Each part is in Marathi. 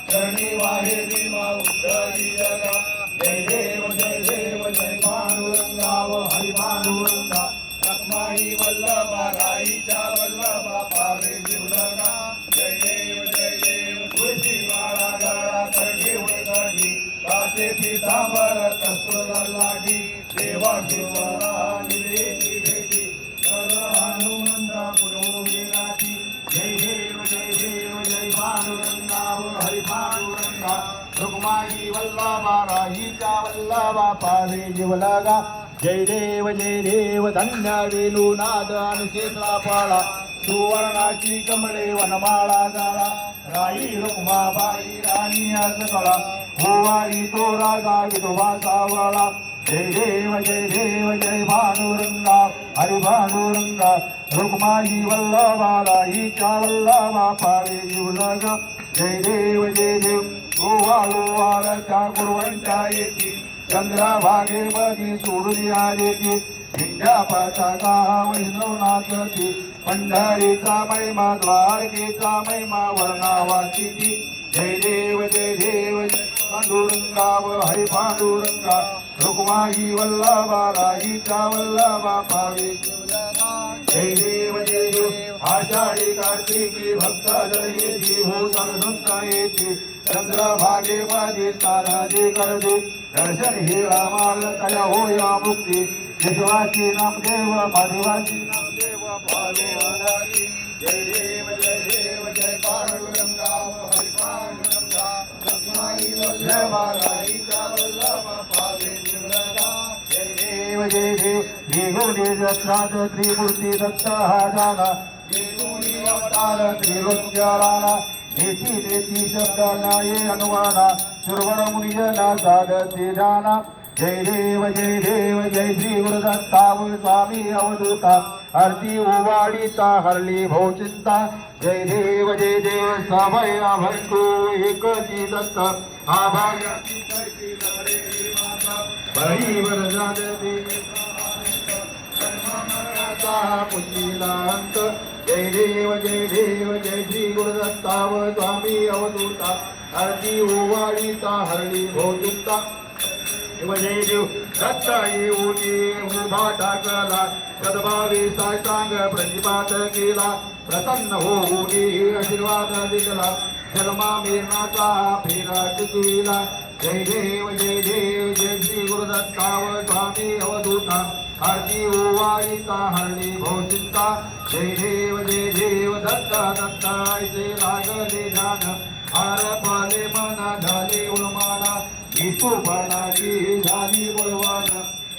चरणी वाहे भीमा उद्धरी जगा जय देव जय पांडुरंगाव हरि पांडुरंगा रखमाई वल्लभा राईच्या वल्लभा पावे जीवलगा जय देव तुळशी माळा गळा करडी उडगडी कासे पितांबर कस्तुर लागी देवा देवाला निवेदी भेटी कर हनुमंता पुरोहिराची जय देव जय पांडुरंगाव हरि पांडुरंगा रुक्माई वल्लभा राईच्या वल्लभा पावे जीवलगा जय देव धन्य वेलुनाद अनुशेषला पाळा सुवर्णाची कमळे वनमाळा गाळा राई रुक्माबाई राणी सकळा होवाळी तो राजा विधवा सावळा जय देव जय भानुरंगा हरि भानुरंगा रुक्माई वल्लभा राईच्या वल्लभा पावे जीवलगा जय देव गोवाळू वारच्या गुरुवंच्या येती चंद्रभागे मधी सोडून आलेती हिंड्या पताका वैष्णवनाथची पंढरीचा महिमा द्वारकेचा महिमा वर्णावाची जय देव पांडुरंगाव हरि पांडुरंगा रुक्माई वल्लभा राईच्या वल्लभा पावे जय देव आषाढी कार्तिकी भक्त जयती हो संत येते चंद्रभागे मध्ये स्नानादी करते दर्शन हे रामाल तया होया मुक्ती यशवाची नामदेव माधवाची नामदेव भावे वादाची जय देव जय पांडुरंगा हरि पांडुरंगा रखमाई वल्लभा राईच्या वल्लभा पावे जीवलगा जय देव निगुणी दत्तात त्रिमूर्ती दत्त हा जाना निगुणी अवतार त्रिलोक्याराना देती शब्द नाये अनुवाना सुरवर मुनिजना साधते जाना जय देव जय श्री गुरुदत्ता स्वामी अवधूता आरती उवाडिता हरली भवचिंता जय देव समय भंतु एकची दत्त आभाग्याची करती लढे माता बळी वरदा देवी पुशीलांत जय देव जय श्री गुरुदत्ता स्वामी अवधूता आरती उवाडिता हरली भवचिंता जय देव दत्ता येऊनी उभा टाकला सद्भावी साष्टांग प्रतिपात केला प्रसन्न होऊनी आशीर्वाद दिला जन्मा मेरणाचा फेरा टिकविला जय देव जय श्री गुरुदत्ता स्वामी अवधूता आरती ओवाळीता हरली भवचिंता जय देव दत्ता ऐसे लागले ध्यान हार पाले मना झाले उन्माना विष्णुपणाची झाली बळवान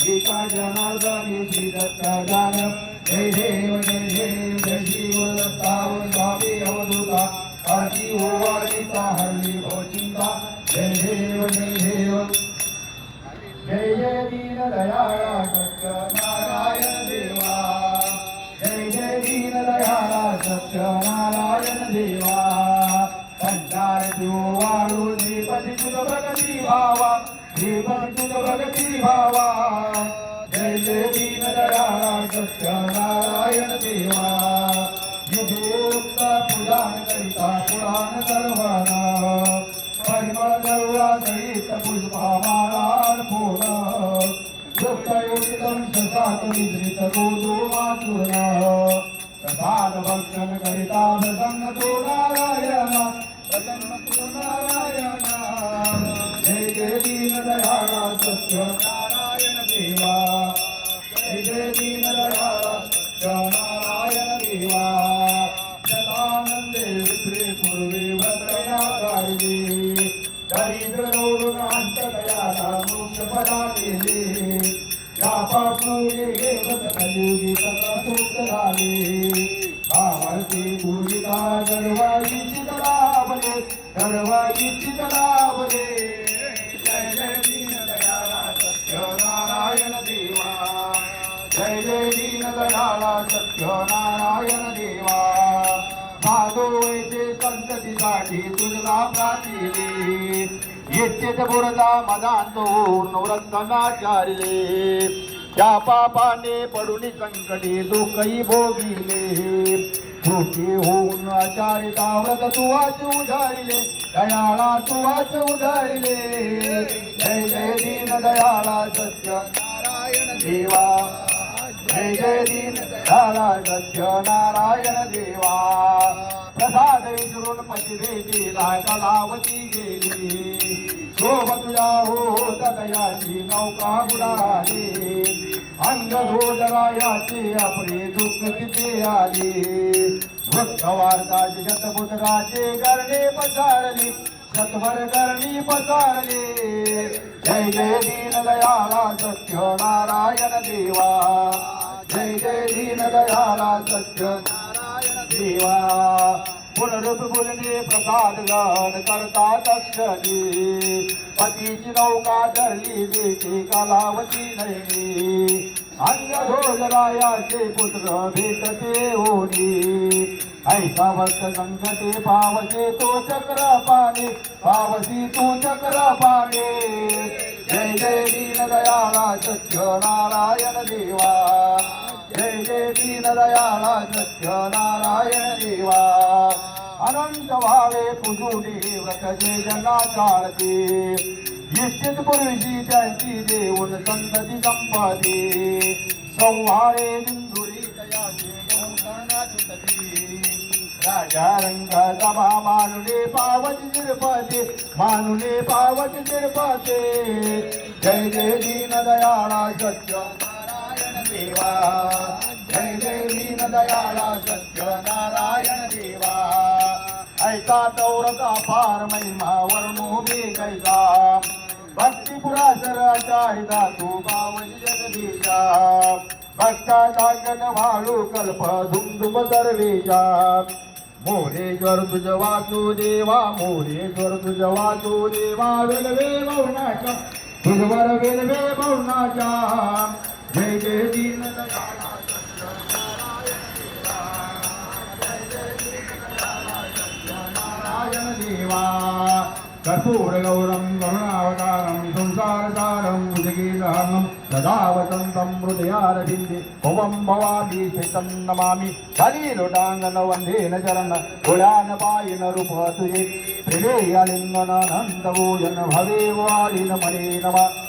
एका जनार्दनी श्री दत्ता जान जय देव जय श्री गुरुदत्ता स्वामी अवधूता आरती ओवाळीता हरली भवचिंता जय देव जय दीन दयाळा सत्य नारायण देवा जय दीन दयाळा सत्य नारायण देवा संचार वाळू श्रीपती तुझ भगती भावा श्रीपती तुझ भगती भावा जय दीन दयाळा सत्य नारायण देवा युधोक्त पुराण करिता पुराण सर्वाना परिमळ दर्वा सहित पुष्पमाळान फोन युक्तयुक्तम शशात विद्रित गोदो मातुर प्रसाद भक्षण करिता प्रसन्न तो नारायण जय दीन दयाळा सत्य नारायण देवा जय दीन दयाळा सत्य नारायण देवा जतानंदे विप्रे पूर्वे भद्रया काढली दरिद्र रोग अंत दयाला मोक्ष पदा केले या पापुरे कलियुगी सगळं सुख झाले भावाची पूजिता गरवाई चितलावले जय दीन दयाळा सत्य नारायण देवा जय दीन दयाळा सत्य नारायण देवा माधोचे संततीसाठी तुझला प्राचिले येच्छेत बुरदा मदांतो नवरत्नाचार्ये त्या पापाने पडून संकटे दुःखही भोगिले सुखी होऊन आचारिता व्रत तुवाच उधारिले दयाळा तुवाच उधारिले जय जय दीन दयाळा सत्य नारायण देवा जय जय दीन दयाळा सत्य नारायण देवा प्रसाद विसरून पती भेटीला कलावती गेली शोभ तुझ्या होत दयाची नौका बुडाली अंग धोजरायाचे आपले दुःख किती आले वृत्त वार्ताचे शतपुत्राचे करणे पसारली शतभर करणी पसारले जय जय दीन दयाळा सत्य नारायण देवा जय जय दीन दयाळा सत्य नारायण देवा पुनरुप बोलणे प्रसाद गण करता तक्षणी पतीची नौका धरली देते कालावती नयनी अंग धोजरायाचे पुत्र भेटते होणी ऐसा वक्त संकटे पावसे तो चक्र पाने पावसी तू चक्र पाने जय जय दीन दयाळा सत्य नारायण देवा जय जय दीन दयाळा सत्य नारायण देवा अनंत भावे पुजुनी व्रत जे जना चालते निश्चित पूर्वीची त्यांची देऊन संतती संपती संहारे बिंदुरी तयाचे राजा रंगाचा मानुले पावती तिरपते मानुले पावती तिरपते जय जय दीन दयाळा सत्य नारायण देवा जय जय दीन दयाळा सत्य नारायण देवा ऐसा तौरता पार महिमा वर्णो बे कैसा भक्ती पुरासराचा हिदा तू बावली जगदीशा भक्ताचा गण वाळू कल्प धुमधुम दरवेशा मोरेश्वर तुझ वासुदेवा मोरेश्वर तुझ वासुदेवा वेलवे बहुनाचा तुझवर वेलवे बहुनाचा जय जय दीन दयाळा नारायण देवा कर्पूर गौरम करुणावतारम संसारसारम भुजगीरहरणम सदा वसंतं हृदयारविन्दे भवं भवामि श्रितं नमामि हरिलोटाङ्गन वन्देन चरण गुणान पायन रूप तुझे प्रेमेयालिङ्गन अनन्तभोजन भवे वालिन मणे नमः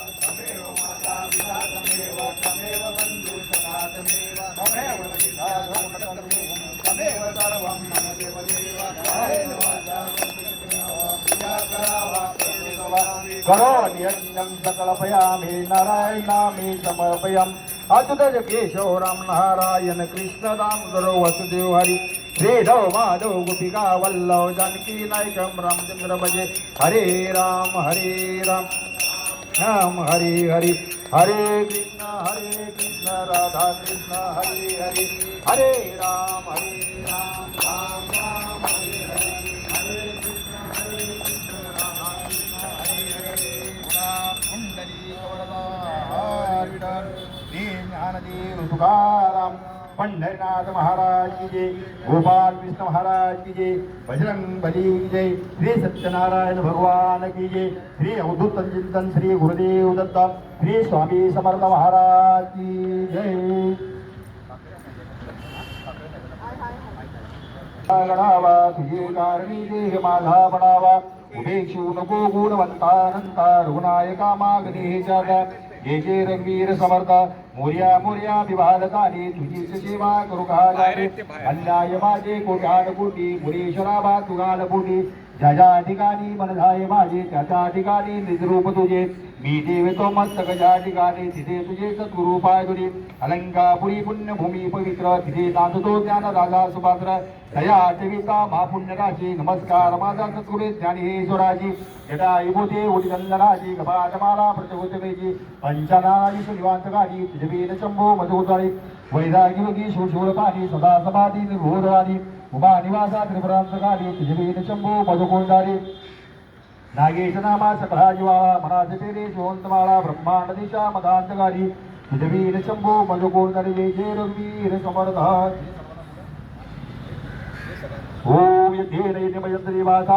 करोण्यन्नं सकलपयामि नारायणामि समर्पयामि अच्युत केशव राम नारायण कृष्ण दामोदर वसुदेव हरि श्रीधव माधव गोपिका वल्लभ जानकी नायकम रामचंद्र भजे हरे राम राम हरे हरे हरे कृष्ण राधा कृष्ण हरे हरे हरे राम राम राम हरे हरे हरे कृष्ण राधा कृष्ण हरे हरे कुंडली कवरदा ज्ञानदेव तुकाराम पंढरीनाथ महाराज की जय गोपाल कृष्ण महाराज की जय बजरंग बली की जय श्री सत्यनारायण भगवान की जय श्री अवधूत चिंतन श्री गुरुदेव दत्त श्री स्वामी समर्थ महाराज की जय गणावा तुझे कारणी देह माझा पडावा उपेक्षू नको गुणवंतानंता रुग्णायका मागणे जागा जे जे रघुवीर समर्थ मोर्या मोर्या विवादकाने तुझीच सेवा करू का अन्याय माझे कोट्यान कोटी मुनीश्वरा बा तुगाल कोटी ज्या ज्या ठिकाणी मन झाले माझे त्या ठिकाणी निजरूप तुझे मी देवतो मस्तक ज्या ठिकाणी तिथे तुझे सद्गुरु पाय तुझे अलंकापुरी पुण्यभूमी पवित्र तिथे नाचतो ज्ञान राजा सुपात्र दया ठेविता महापुण्य राशी नमस्कार माझा सद्गुरे ज्ञानेश्वराजी जटाई बोधे उदिनंदनाजी गपाटमाला प्रतिभूतवेजी पंचनारी सुनिवांतकारी तुझवेद शंभो मधुतारी वैरागी योगी शोषोलपाणी सदा समाधी निर्भोधवाणी उमा निवासा त्रिपुरांतकारी तुझवेद शंभो मधुकोंडारी नागेश नामा सकळाजीवाळा मनाचे पेरे शिवंतमाळा ब्रह्मांड दिशा मदांतकारी तुझवीर शंभो मधुकोंडारी जय रघुवीर समर्थ ओम यज्ञेन यज्ञमयंत्री वासा